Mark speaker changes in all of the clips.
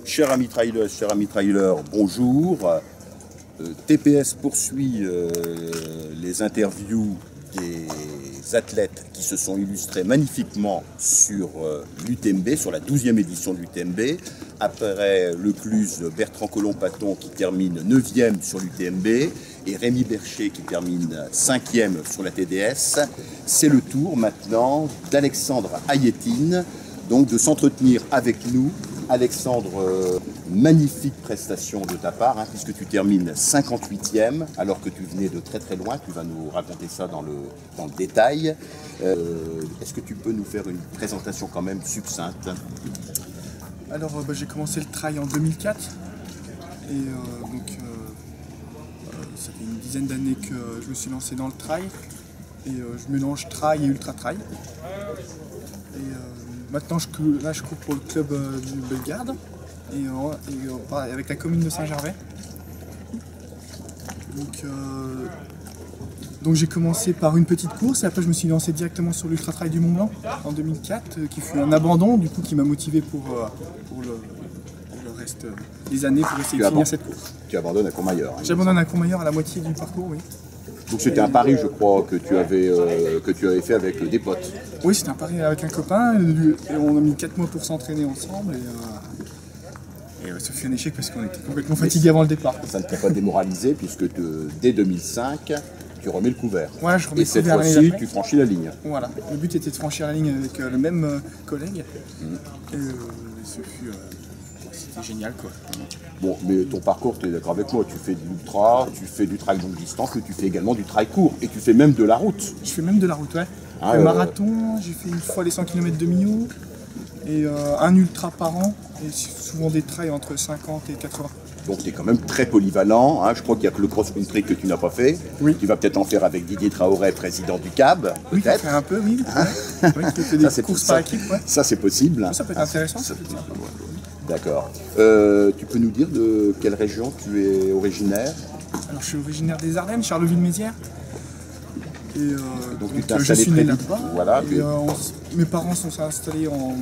Speaker 1: Chers amis trailers, bonjour. TPS poursuit les interviews des athlètes qui se sont illustrés magnifiquement sur l'UTMB, sur la 12e édition de l'UTMB. Après Lecluse, Bertrand Collomb-Paton qui termine 9e sur l'UTMB et Rémi Bercher qui termine 5e sur la TDS. C'est le tour maintenant d'Alexandre Hayetine, donc de s'entretenir avec nous. Alexandre, magnifique prestation de ta part, puisque tu termines 58e, alors que tu venais de très très loin. Tu vas nous raconter ça dans le détail. Est-ce que tu peux nous faire une présentation quand même succincte?
Speaker 2: Alors, j'ai commencé le trail en 2004, et ça fait une dizaine d'années que je me suis lancé dans le trail, et je mélange trail et ultra-trail. Maintenant, je cours pour le club du Bellegarde et avec la commune de Saint-Gervais. Donc j'ai commencé par une petite course et après je me suis lancé directement sur l'Ultra Trail du Mont Blanc en 2004, qui fut un abandon du coup qui m'a motivé pour le reste des années pour essayer de finir cette course.
Speaker 1: Tu abandonnes à Courmayeur.
Speaker 2: J'abandonne à Courmayeur à la moitié du parcours, oui.
Speaker 1: Donc c'était un pari, je crois, que tu avais fait avec des potes.
Speaker 2: Oui, c'était un pari avec un copain, et on a mis 4 mois pour s'entraîner ensemble, et ça fut un échec parce qu'on était complètement fatigués avant le départ.
Speaker 1: Ça ne t'a pas démoralisé, puisque dès 2005, tu remets le couvert.
Speaker 2: Ouais, je remets
Speaker 1: et
Speaker 2: le
Speaker 1: cette
Speaker 2: couvert
Speaker 1: fois-ci, tu franchis la ligne.
Speaker 2: Voilà, le but était de franchir la ligne avec le même collègue, et ce fut... c'était génial, quoi.
Speaker 1: Bon, mais ton parcours, tu es d'accord avec moi, tu fais de l'ultra, tu fais du trail longue distance, mais tu fais également du trail court, et tu fais même de la route.
Speaker 2: Je fais même de la route, ouais. Le marathon, j'ai fait une fois les 100 km de Millau, et un ultra par an, et souvent des trails entre 50 et 80.
Speaker 1: Donc tu es quand même très polyvalent, je crois qu'il n'y a que le cross-country que tu n'as pas fait. Oui. Tu vas peut-être en faire avec Didier Traoré, président du CAB.
Speaker 2: Oui, il fait un peu, oui. Oui, il fait des courses par équipe, ouais.
Speaker 1: Ça c'est possible.
Speaker 2: Ça peut être intéressant.
Speaker 1: D'accord. Tu peux nous dire de quelle région tu es originaire?
Speaker 2: Alors je suis originaire des Ardennes, Charleville-Mézières. Et
Speaker 1: donc
Speaker 2: je suis né là-bas.
Speaker 1: Voilà,
Speaker 2: mes parents sont installés en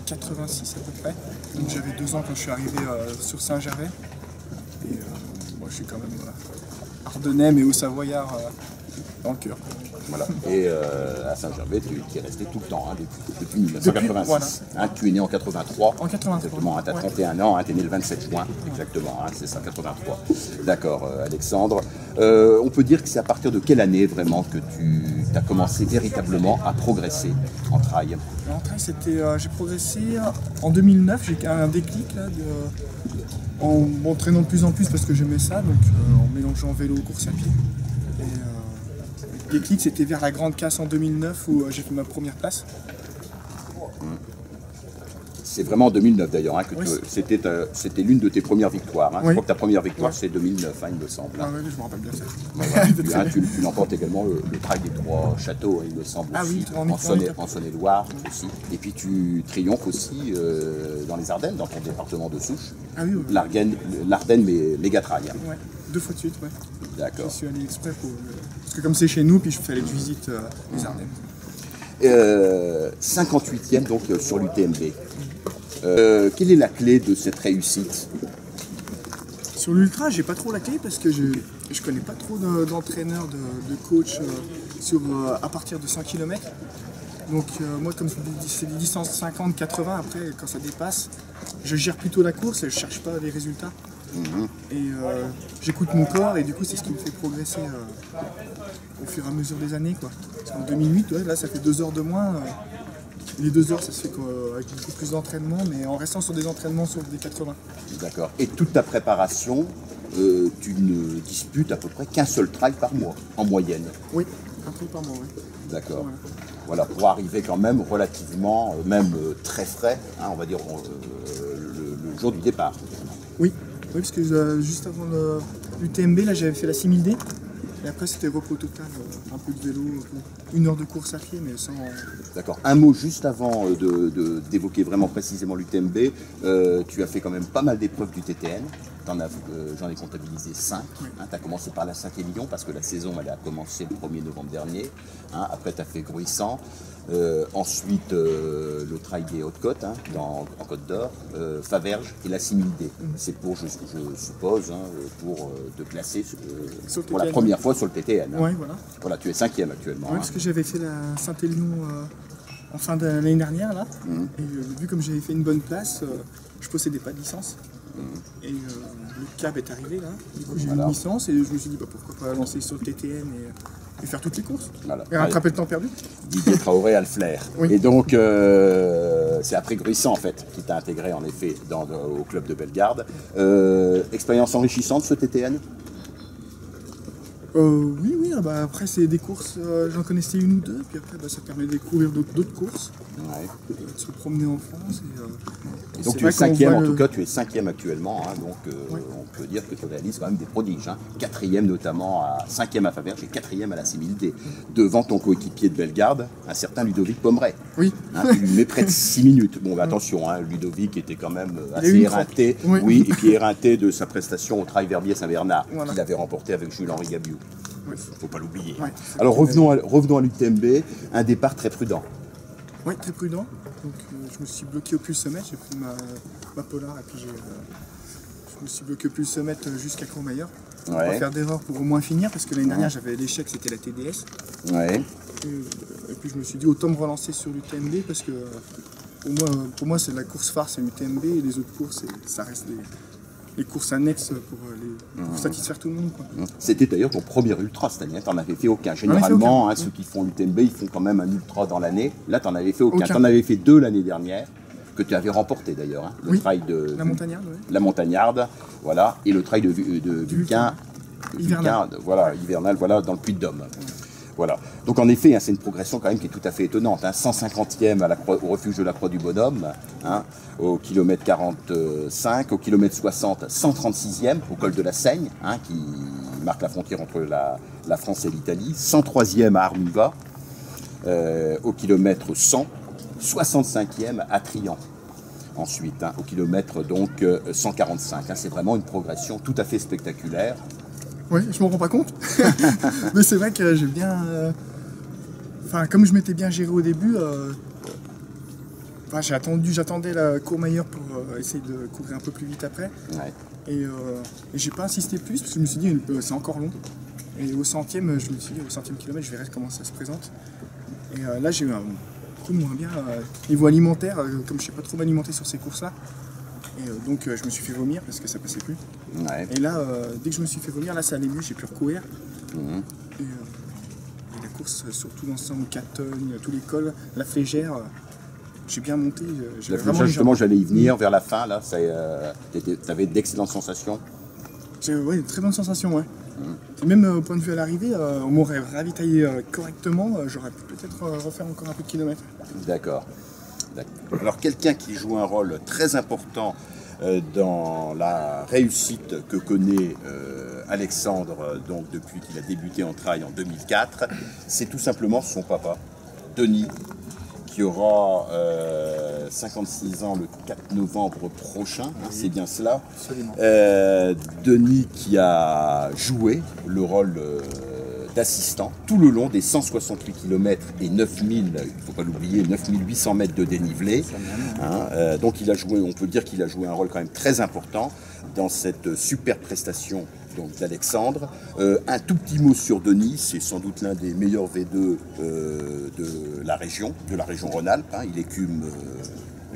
Speaker 2: 86 à peu près. Donc j'avais 2 ans quand je suis arrivé sur Saint-Gervais. Et moi je suis quand même ardennais mais haut-savoyard dans le cœur.
Speaker 1: Voilà. Et à Saint-Gervais, tu es resté tout le temps, depuis 1986. Voilà. Tu es né en 83.
Speaker 2: En 83.
Speaker 1: Exactement, tu as 31 ans, tu es né le 27 juin. Exactement, c'est ça, 83. D'accord, Alexandre. On peut dire que c'est à partir de quelle année vraiment que tu as commencé véritablement à progresser en trail?
Speaker 2: En trail, j'ai progressé en 2009, j'ai eu un déclic là, en m'entraînant de plus en plus parce que j'aimais ça, donc en mélangeant vélo, course à pied. Le déclic, c'était vers la Grande Casse en 2009 où j'ai fait ma première place.
Speaker 1: C'est vraiment en 2009 d'ailleurs, que
Speaker 2: oui,
Speaker 1: c'était l'une de tes premières victoires.
Speaker 2: Oui.
Speaker 1: Je crois que ta première victoire c'est 2009, il me semble.
Speaker 2: Ah oui, je me rappelle bien ça.
Speaker 1: Tu l'emportes également le trail des Trois Châteaux, il me semble, aussi, en Saône-et-Loire aussi. Et puis tu triomphes aussi dans les Ardennes, dans ton département de Souche.
Speaker 2: Ah oui, oui.
Speaker 1: L'Ardenne méga trail.
Speaker 2: Ouais, 2 fois de suite, ouais.
Speaker 1: D'accord.
Speaker 2: Je suis allé exprès parce que comme c'est chez nous, puis je fais les visites les Ardennes.
Speaker 1: 58e donc sur l'UTMB. Quelle est la clé de cette réussite?
Speaker 2: Sur l'ultra, j'ai pas trop la clé parce que je connais pas trop d'entraîneurs, de coach à partir de 100 km. Donc moi, comme c'est des distances 50-80, après quand ça dépasse, je gère plutôt la course et je cherche pas les résultats. Et j'écoute mon corps et du coup c'est ce qui me fait progresser au fur et à mesure des années, quoi. En 2008, là ça fait 2 heures de moins. Les 2 heures, ça se fait avec beaucoup plus d'entraînement, mais en restant sur des entraînements sur des 80.
Speaker 1: D'accord. Et toute ta préparation, tu ne disputes à peu près qu'un seul trail par mois, en moyenne?
Speaker 2: Oui, un trail par mois, oui.
Speaker 1: D'accord. Voilà, pour arriver quand même relativement, même très frais, on va dire, le jour du départ.
Speaker 2: Oui, parce que juste avant l'UTMB, là j'avais fait la 6000D. Et après, c'était repos total, un peu de vélo, 1 heure de course à pied, mais sans...
Speaker 1: D'accord. Un mot juste avant d'évoquer vraiment précisément l'UTMB. Tu as fait quand même pas mal d'épreuves du TTN. J'en ai comptabilisé 5.
Speaker 2: Oui.
Speaker 1: Tu as commencé par la Saint-Émilion parce que la saison elle a commencé le 1er novembre dernier. Après, tu as fait Gruissant. Ensuite, le trail des Hautes-Côtes, hein, en Côte d'Or, Faverges et la Similité. C'est pour, je suppose, hein, pour te placer pour la première fois sur le TTN. Hein.
Speaker 2: Ouais, voilà.
Speaker 1: Voilà, tu es 5e actuellement.
Speaker 2: Ouais,
Speaker 1: hein.
Speaker 2: parce que j'avais fait la Saint-Élion en fin de l'année dernière, là. Et vu comme j'avais fait une bonne place, je possédais pas de licence. Et le CAB est arrivé, là. Du coup, j'ai eu une licence et je me suis dit, bah, pourquoi pas lancer sur le TTN et faire toutes les courses.
Speaker 1: Voilà.
Speaker 2: Et rattraper le temps perdu.
Speaker 1: Didier Traoré a le flair.
Speaker 2: Oui.
Speaker 1: Et donc, c'est après Gruissant, en fait, qui t'a intégré, en effet, au club de Bellegarde. Expérience enrichissante, ce TTN?
Speaker 2: Oui, oui, bah, après c'est des courses, j'en connaissais une ou deux, puis après bah, ça permet de découvrir d'autres courses, de se promener en France.
Speaker 1: Et donc tu es 5e, en tout cas tu es 5e actuellement, hein, donc on peut dire que tu réalises quand même des prodiges. Hein. 4e notamment, 5e à Faverges et 4e à la Similité, devant ton coéquipier de Bellegarde, un certain Ludovic Pomeray.
Speaker 2: Oui.
Speaker 1: Hein, tu lui mets près de 6 minutes. Bon, bah, attention, hein, Ludovic était quand même assez éreinté, oui, et puis éreinté de sa prestation au Trail Verbier-Saint-Bernard, qu'il avait remporté avec Jules-Henri Gabiou. Il ne faut pas l'oublier. Ouais, alors revenons à l'UTMB, un départ très prudent.
Speaker 2: Oui, très prudent. Donc je me suis bloqué au plus sommet, j'ai pris ma Polar et puis je me suis bloqué au plus sommet jusqu'à Courmayeur. Pour pas faire d'erreur pour au moins finir, parce que l'année dernière j'avais l'échec, c'était la TDS.
Speaker 1: Ouais.
Speaker 2: Et puis je me suis dit autant me relancer sur l'UTMB parce que pour moi c'est la course phare, c'est l'UTMB et les autres courses ça reste les courses annexes pour satisfaire tout le monde.
Speaker 1: C'était d'ailleurs ton premier ultra cette année, tu n'en avais fait aucun. Généralement, hein, ceux qui font l'UTMB, ils font quand même un ultra dans l'année. Là, tu n'en avais fait aucun. Tu en avais fait 2 l'année dernière, que tu avais remporté d'ailleurs. Hein, le trail de
Speaker 2: la Montagnarde,
Speaker 1: la Montagnarde, voilà, et le trail de Vulcain, voilà, hivernal, voilà, dans le Puy-de-Dôme. Voilà. Donc en effet, hein, c'est une progression quand même qui est tout à fait étonnante. Hein. 150e au refuge de la Croix du Bonhomme, hein, au kilomètre 45, au kilomètre 60, 136e au col de la Seigne, hein, qui marque la frontière entre la France et l'Italie, 103e à Armuva, au kilomètre 100, 65e à Trian. Ensuite, hein, au kilomètre donc 145. Hein, c'est vraiment une progression tout à fait spectaculaire.
Speaker 2: Oui, je m'en rends pas compte. Mais c'est vrai que j'ai bien... Enfin, comme je m'étais bien géré au début, j'attendais la Courmayeur pour essayer de courir un peu plus vite après.
Speaker 1: Ouais.
Speaker 2: Et j'ai pas insisté plus, parce que je me suis dit, c'est encore long. Et au centième, je me suis dit, au 100e kilomètre, je verrai comment ça se présente. Et là, j'ai eu un coup de moins bien niveau alimentaire, comme je sais pas trop m'alimenter sur ces courses-là. Et donc je me suis fait vomir parce que ça passait plus.
Speaker 1: Ouais.
Speaker 2: Et là, dès que je me suis fait vomir, là ça allait mieux, j'ai pu recourir. Et la course, surtout l'ensemble, 4 tonnes, tous les cols, la Flégère, j'ai bien monté.
Speaker 1: La Flégère, justement, j'allais y venir vers la fin, là, tu avais d'excellentes sensations.
Speaker 2: Oui, une très bonne sensation, ouais. Même au point de vue à l'arrivée, on m'aurait ravitaillé correctement, j'aurais pu peut-être refaire encore un peu de kilomètres.
Speaker 1: D'accord. Alors quelqu'un qui joue un rôle très important dans la réussite que connaît Alexandre donc, depuis qu'il a débuté en trail en 2004, c'est tout simplement son papa, Denis, qui aura 56 ans le 4 novembre prochain, hein, c'est bien cela. Denis qui a joué le rôle d'assistant tout le long des 168 km et 9000, il ne faut pas l'oublier, 9800 mètres de dénivelé. Hein, donc il a joué, on peut dire qu'il a joué un rôle quand même très important dans cette super prestation d'Alexandre. Un tout petit mot sur Denis, c'est sans doute l'un des meilleurs V2 de la région Rhône-Alpes. Hein, il écume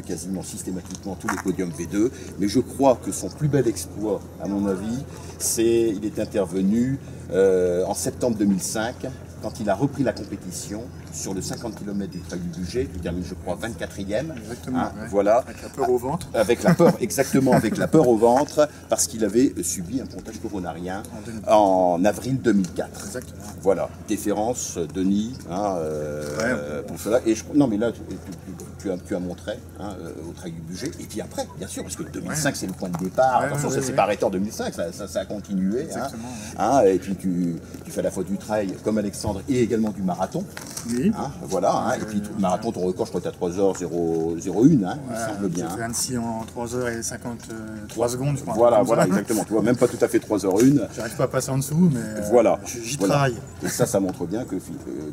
Speaker 1: quasiment systématiquement tous les podiums V2, mais je crois que son plus bel exploit, à mon avis, il est intervenu en septembre 2005, quand il a repris la compétition sur le 50 km du Trail du Bugey, il termine, je crois, 24e.
Speaker 2: Exactement,
Speaker 1: hein, voilà.
Speaker 2: Avec la peur au ventre.
Speaker 1: Avec la peur, exactement, avec la peur au ventre, parce qu'il avait subi un pontage coronarien en avril 2004.
Speaker 2: Exactement.
Speaker 1: Voilà, déférence, Denis, hein, pour cela. Et non, mais là, tu as montré hein, au Trail du Bugey, et puis après, bien sûr, parce que 2005, c'est le point de départ. Attention, ça ne s'est pas arrêté en 2005, ça a continué.
Speaker 2: Exactement.
Speaker 1: Hein, et puis tu fais à la fois du trail comme Alexandre et également du marathon.
Speaker 2: Oui. Oui.
Speaker 1: Hein, voilà, hein, et puis marathon, ton record, je crois que tu as 3h01, hein, il semble bien.
Speaker 2: J'ai fait Annecy en 3h53 secondes, je crois.
Speaker 1: Voilà, voilà, exactement. Tu vois, même pas tout à fait 3h01.
Speaker 2: J'arrive pas à passer en dessous, mais
Speaker 1: voilà,
Speaker 2: j'y
Speaker 1: voilà.
Speaker 2: travaille.
Speaker 1: Et ça montre bien que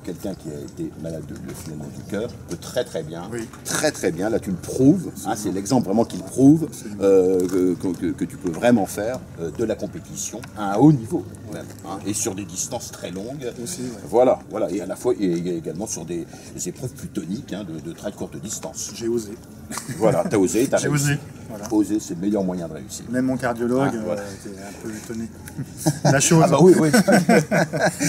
Speaker 1: quelqu'un qui a été malade de finalement du cœur peut très bien, là tu le prouves, hein, c'est l'exemple vraiment qui le prouve, que tu peux vraiment faire de la compétition à un haut niveau, même, hein, et sur des distances très longues.
Speaker 2: Aussi, ouais.
Speaker 1: Voilà, et à la fois, et également sur des épreuves plus toniques, hein, de très courte distance.
Speaker 2: J'ai osé.
Speaker 1: Voilà, t'as osé, t'as
Speaker 2: J'ai
Speaker 1: réussi.
Speaker 2: osé. Voilà.
Speaker 1: Oser, c'est le meilleur moyen de réussir.
Speaker 2: Même mon cardiologue
Speaker 1: voilà.
Speaker 2: était un peu étonné. La chose.
Speaker 1: Ah bah oui, oui.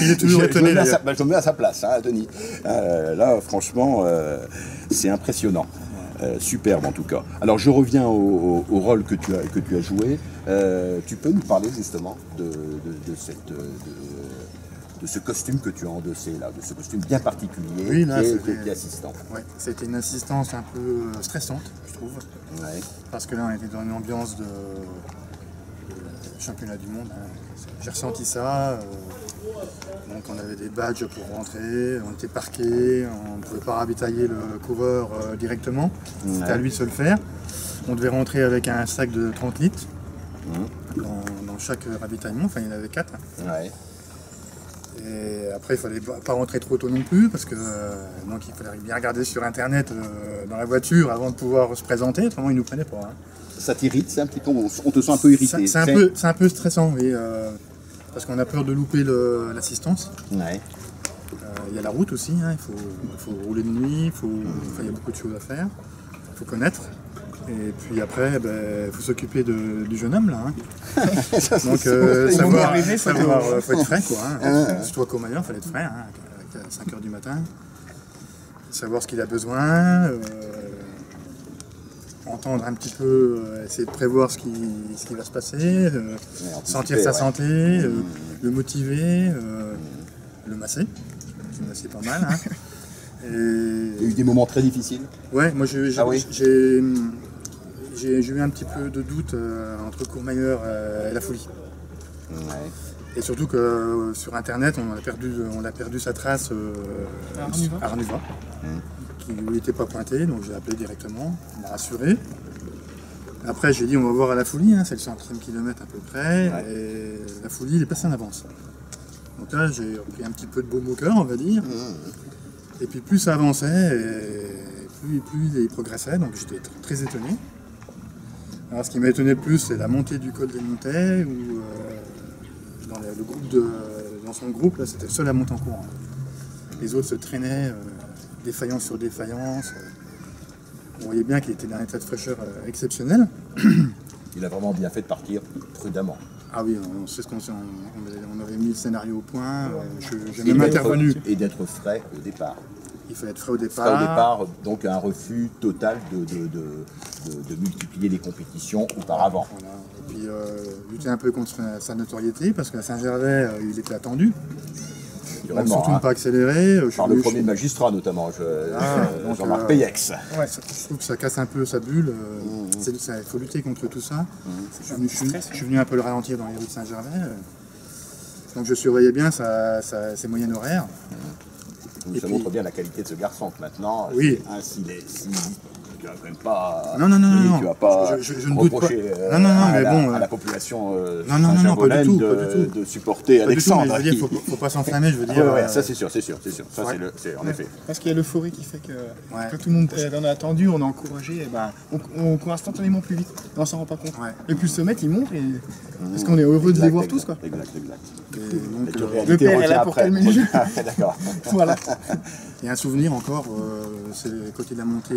Speaker 2: Il est toujours étonné.
Speaker 1: Je me mets à sa place, hein, Denis. Là, franchement, c'est impressionnant. Superbe en tout cas. Alors je reviens au rôle que tu as joué. Tu peux nous parler justement de ce costume que tu as endossé là, de ce costume bien particulier,
Speaker 2: oui, là,
Speaker 1: qui est assistant.
Speaker 2: Ouais, c'était une assistance un peu stressante, je trouve.
Speaker 1: Ouais.
Speaker 2: Parce que là, on était dans une ambiance de championnat du monde. Hein. J'ai ressenti ça. Donc on avait des badges pour rentrer, on était parqués, on ne pouvait pas ravitailler le coureur directement. C'était à lui de se le faire. On devait rentrer avec un sac de 30 litres dans chaque ravitaillement, enfin il y en avait 4.
Speaker 1: Ouais.
Speaker 2: Et après il fallait pas rentrer trop tôt non plus parce que donc il fallait bien regarder sur internet dans la voiture avant de pouvoir se présenter, autrement ils nous prenaient pas. Hein.
Speaker 1: Ça t'irrite, c'est un petit peu, on te sent un peu irrité.
Speaker 2: C'est un peu stressant, oui, parce qu'on a peur de louper l'assistance.
Speaker 1: Ouais.
Speaker 2: Il y a la route aussi, hein, il faut rouler de nuit, il y a beaucoup de choses à faire, il faut connaître. Et puis après, il faut s'occuper du jeune homme là. Hein. Donc faut être frais quoi. Hein. Surtout à Courmayeur, il fallait être frais, hein, à 5h du matin. Savoir ce qu'il a besoin, entendre un petit peu, essayer de prévoir ce qui va se passer, sentir sa santé, le motiver, le masser. Le masser pas mal. Hein.
Speaker 1: Il y a eu des moments très difficiles.
Speaker 2: Ouais, moi j'ai eu un petit peu de doute entre Courmayeur et la folie.
Speaker 1: Ouais.
Speaker 2: Et surtout que sur internet on a perdu sa trace à Arnuva, qui n'était pas pointé, donc j'ai appelé directement, on m'a rassuré. Après j'ai dit on va voir à la folie, hein, c'est le 130 km à peu près, et la folie il est passé en avance. Donc là j'ai pris un petit peu de baume au cœur on va dire, et puis plus ça avançait, et plus il progressait, donc j'étais très étonné. Alors ce qui m'a étonné le plus c'est la montée du col des Montets, où dans son groupe là c'était le seul à monter en courant. Les autres se traînaient, défaillance sur défaillance. On voyait bien qu'il était dans un état de fraîcheur exceptionnel.
Speaker 1: Il a vraiment bien fait de partir prudemment.
Speaker 2: Ah oui, on sait ce on avait mis le scénario au point, j'ai même intervenu.
Speaker 1: Et d'être frais au départ.
Speaker 2: Il fallait être frais au départ.
Speaker 1: Frais au départ, donc un refus total de multiplier les compétitions auparavant.
Speaker 2: Voilà. Et puis lutter un peu contre sa notoriété, parce qu'à Saint-Gervais, il était attendu. Donc, surtout ne pas accélérer.
Speaker 1: Par le premier magistrat notamment, Jean-Marc Payex.
Speaker 2: Ouais, je trouve que ça casse un peu sa bulle. Il faut lutter contre tout ça. Je suis venu un peu le ralentir dans les rues de Saint-Gervais. Donc je surveillais bien ses moyennes horaires.
Speaker 1: Donc, ça montre bien la qualité de ce garçon. Maintenant,
Speaker 2: oui.
Speaker 1: Tu vas même pas.
Speaker 2: Non.
Speaker 1: Tu vas pas
Speaker 2: je ne doute pas.
Speaker 1: À la population
Speaker 2: Saint-Gervais
Speaker 1: de supporter Alexandre.
Speaker 2: Mais je veux dire, faut pas s'enflammer, je veux dire.
Speaker 1: Ça c'est sûr. Ça c'est en effet.
Speaker 3: Parce qu'il y a l'euphorie qui fait que quand tout le monde en a attendu, on a encouragé, et on court instantanément plus vite. Et on s'en rend pas compte.
Speaker 2: Ouais.
Speaker 3: Et plus le sommet, il monte, parce qu'on est heureux de les voir tous, quoi.
Speaker 1: Exact.
Speaker 3: Le père est là pour calmer les jeux.
Speaker 1: D'accord.
Speaker 3: Voilà.
Speaker 2: Il y a un souvenir encore, c'est quand il a monté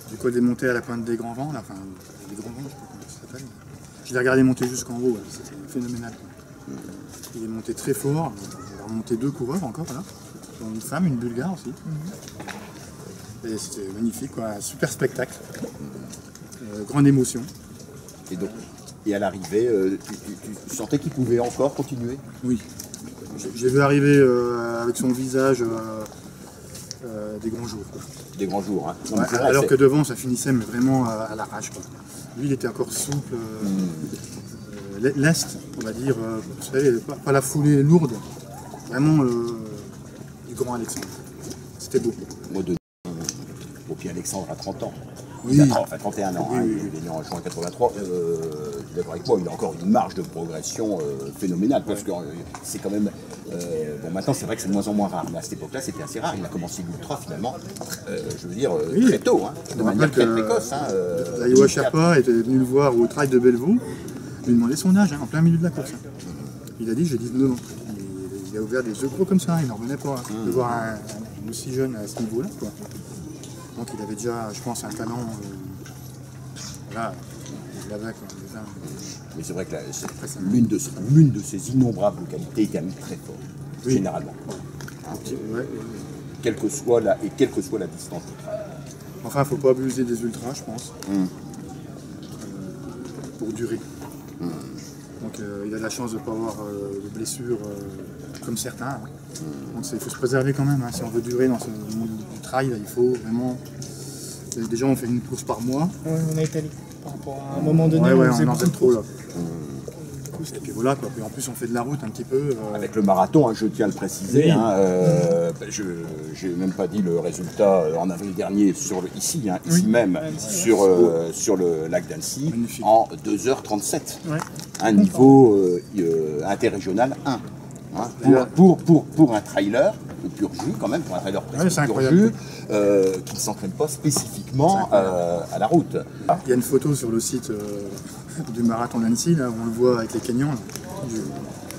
Speaker 2: du col des Montets à la pointe des Grands Vents, là, enfin des Grands Vents, je sais pas comment ça s'appelle. Je l'ai regardé monter jusqu'en haut, ouais, c'était phénoménal. Il est monté très fort, il a remonté 2 coureurs encore là, dont une femme, une Bulgare aussi. Et c'était magnifique, quoi, un super spectacle, grande émotion.
Speaker 1: Et à l'arrivée, tu sentais qu'il pouvait encore continuer?
Speaker 2: Oui, j'ai vu arriver avec son visage des grands jours. Quoi.
Speaker 1: Des grands jours, hein. Non,
Speaker 2: Ouais, alors que devant ça finissait mais vraiment à l'arrache. Lui il était encore souple, leste, on va dire, vous savez, pas la foulée lourde, vraiment du grand Alexandre.
Speaker 3: C'était beau.
Speaker 1: Moi, bon, puis Alexandre a 30 ans.
Speaker 3: Oui.
Speaker 1: Il a 31 ans,
Speaker 3: Oui,
Speaker 1: hein,
Speaker 3: oui.
Speaker 1: il est né en juin 83. D'accord avec moi, il a encore une marge de progression phénoménale, parce que c'est quand même... bon, maintenant, c'est vrai que c'est de moins en moins rare, mais à cette époque-là, c'était assez rare. Il a commencé l'ultra, finalement, je veux dire, très tôt, hein, de manière très précoce.
Speaker 3: Iowa Sherpa était venu le voir au trail de Bellevaux, lui demander son âge, hein, en plein milieu de la course. Il a dit, j'ai 19 ans. Il a ouvert des yeux gros comme ça, il n'en revenait pas de voir un aussi jeune à ce niveau-là, quoi. Donc il avait déjà, je pense, un talent. Voilà, il avait quoi, déjà.
Speaker 1: Mais c'est vrai que l'une de ses innombrables qualités est quand même très forte, généralement.
Speaker 3: Ouais.
Speaker 1: Quelle que soit la distance du trail.
Speaker 3: Enfin, il ne faut pas abuser des ultras, je pense, pour durer. Donc il a de la chance de ne pas avoir de blessures comme certains. Hein. Donc il faut se préserver quand même. Hein. Si on veut durer dans ce monde du trail, il faut vraiment... Déjà, on fait une course par mois.
Speaker 2: Ouais, on a étalé par rapport à un moment donné.
Speaker 3: Ouais,
Speaker 2: on faisait
Speaker 3: on en
Speaker 2: beaucoup
Speaker 3: fait
Speaker 2: de
Speaker 3: trop là.
Speaker 2: courses.
Speaker 3: Et puis voilà, quoi. Puis en plus, on fait de la route un petit peu.
Speaker 1: Avec le marathon, hein, je tiens à le préciser,
Speaker 3: Oui.
Speaker 1: hein, je n'ai même pas dit le résultat en avril dernier, ici même, sur le lac d'Annecy,
Speaker 3: Magnifique.
Speaker 1: en 2h37.
Speaker 2: Ouais.
Speaker 1: Un niveau interrégional 1. Hein, pour un trailer, le pur jus quand même, pour un trailer presque
Speaker 3: c'est
Speaker 1: pur
Speaker 3: incroyable.
Speaker 1: jus, qui ne s'entraîne pas spécifiquement à la route.
Speaker 3: Il y a une photo sur le site du marathon d'Annecy, là, où on le voit avec les Kenyans.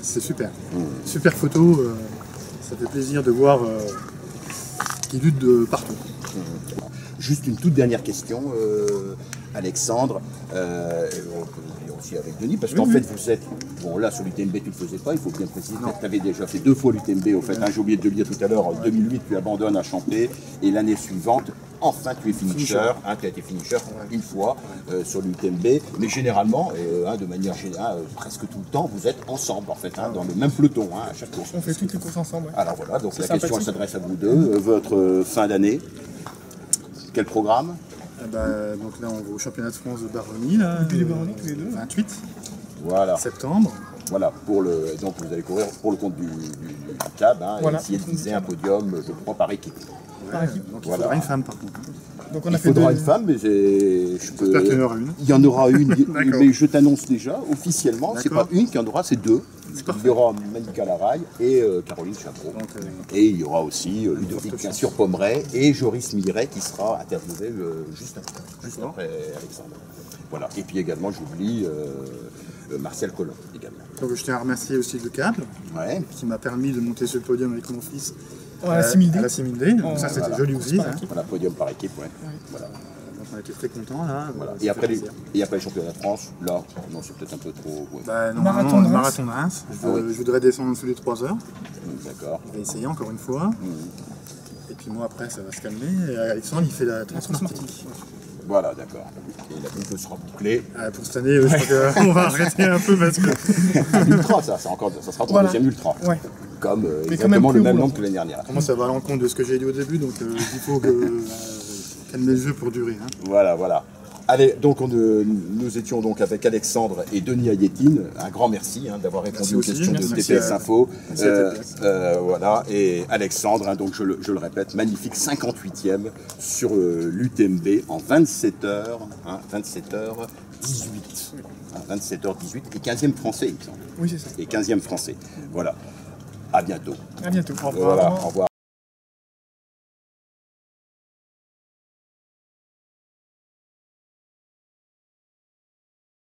Speaker 3: C'est super. Super photo. Ça fait plaisir de voir qu'ils luttent de partout.
Speaker 1: Juste une toute dernière question, Alexandre, et on peut le dire aussi avec Denis, parce qu'en fait vous êtes, bon là sur l'UTMB tu ne le faisais pas, il faut bien préciser, tu avais déjà fait 2 fois l'UTMB au fait, hein, j'ai oublié de le dire tout à l'heure, en 2008 tu abandonnes à Champé, et l'année suivante, enfin tu es finisher, hein, tu as été finisher une fois sur l'UTMB, mais généralement, de manière générale, presque tout le temps, vous êtes ensemble en fait, hein, dans le même peloton à chaque course.
Speaker 2: On fait toutes les courses ensemble. Ouais.
Speaker 1: Alors voilà, donc la
Speaker 2: sympathique.
Speaker 1: question elle s'adresse à vous deux, votre fin d'année, quel programme?
Speaker 3: Donc là, on va au championnat de France de Baronnie, là,
Speaker 2: Depuis les Baronnies, tous les deux.
Speaker 3: 28
Speaker 1: Voilà.
Speaker 3: septembre.
Speaker 1: Voilà, donc vous allez courir pour le compte du CAB, hein,
Speaker 2: Voilà.
Speaker 1: et essayer de viser un podium, je crois, par équipe.
Speaker 3: Ouais, donc il faudra une femme par contre.
Speaker 2: Donc on
Speaker 1: Il
Speaker 2: a fait
Speaker 1: faudra
Speaker 2: deux.
Speaker 1: une femme, mais
Speaker 3: J'espère qu'il y en aura une.
Speaker 1: il y en aura une,
Speaker 3: D'accord.
Speaker 1: mais je t'annonce déjà, officiellement, c'est pas
Speaker 3: D'accord.
Speaker 1: une qu'il y en aura, c'est 2.
Speaker 3: C'est
Speaker 1: Il
Speaker 3: parfait.
Speaker 1: y aura Manika Laraille et Caroline Chapeau.
Speaker 3: Donc,
Speaker 1: Et il y aura aussi Ludovic bien sûr Pommeret et Joris Milleret qui sera interviewé juste après Alexandre. Voilà. Et puis également, j'oublie Martial Collin également.
Speaker 3: donc je tiens à remercier aussi le câble
Speaker 1: Ouais.
Speaker 3: qui m'a permis de monter sur le podium avec mon fils
Speaker 2: à la 6000D.
Speaker 3: à la 6000D. Donc ça c'était
Speaker 1: Voilà.
Speaker 3: joli aussi.
Speaker 2: Par
Speaker 3: Hein.
Speaker 2: équipe.
Speaker 1: Voilà, podium par équipe, ouais. Voilà.
Speaker 3: Donc on était très contents là.
Speaker 1: Voilà.
Speaker 3: Ça
Speaker 1: Et,
Speaker 3: fait
Speaker 1: après
Speaker 3: plaisir.
Speaker 1: les championnats de France, là, non, c'est peut-être un peu trop. Ouais.
Speaker 3: Normalement,
Speaker 2: Marathon de
Speaker 3: le
Speaker 2: Reims.
Speaker 3: marathon de Reims. Je voudrais descendre sous les 3 heures.
Speaker 1: D'accord.
Speaker 3: Je vais essayer encore une fois. Et puis moi après ça va se calmer. Et Alexandre il fait la Transmarty.
Speaker 1: Voilà, d'accord. Et la boucle sera bouclée.
Speaker 3: Pour cette année, je crois qu'on va arrêter un peu parce que.
Speaker 1: L'ultra, ça sera ton
Speaker 2: Voilà.
Speaker 1: deuxième ultra.
Speaker 2: Ouais.
Speaker 1: Comme
Speaker 2: Mais quand
Speaker 1: exactement
Speaker 2: même
Speaker 1: le
Speaker 2: plus
Speaker 1: même
Speaker 2: roulant.
Speaker 1: nombre que l'année dernière.
Speaker 3: Moi ça va à l'encontre de ce que j'ai dit au début, donc il faut que calmer le jeu pour durer. Hein.
Speaker 1: Voilà, voilà. Allez, donc nous étions donc avec Alexandre et Denis Ayetine. Un grand merci d'avoir répondu aux
Speaker 3: aussi,
Speaker 1: questions de
Speaker 3: merci
Speaker 1: TPS
Speaker 3: à-
Speaker 1: Info.
Speaker 3: merci à TPS.
Speaker 1: Voilà, et Alexandre, donc je le répète, magnifique 58e sur l'UTMB en 27 heures, 27h18. 27h18 et 15e français, il me semble.
Speaker 2: Oui, c'est ça.
Speaker 1: Et 15e français. Voilà. À bientôt.
Speaker 2: À bientôt.
Speaker 1: Voilà, au revoir.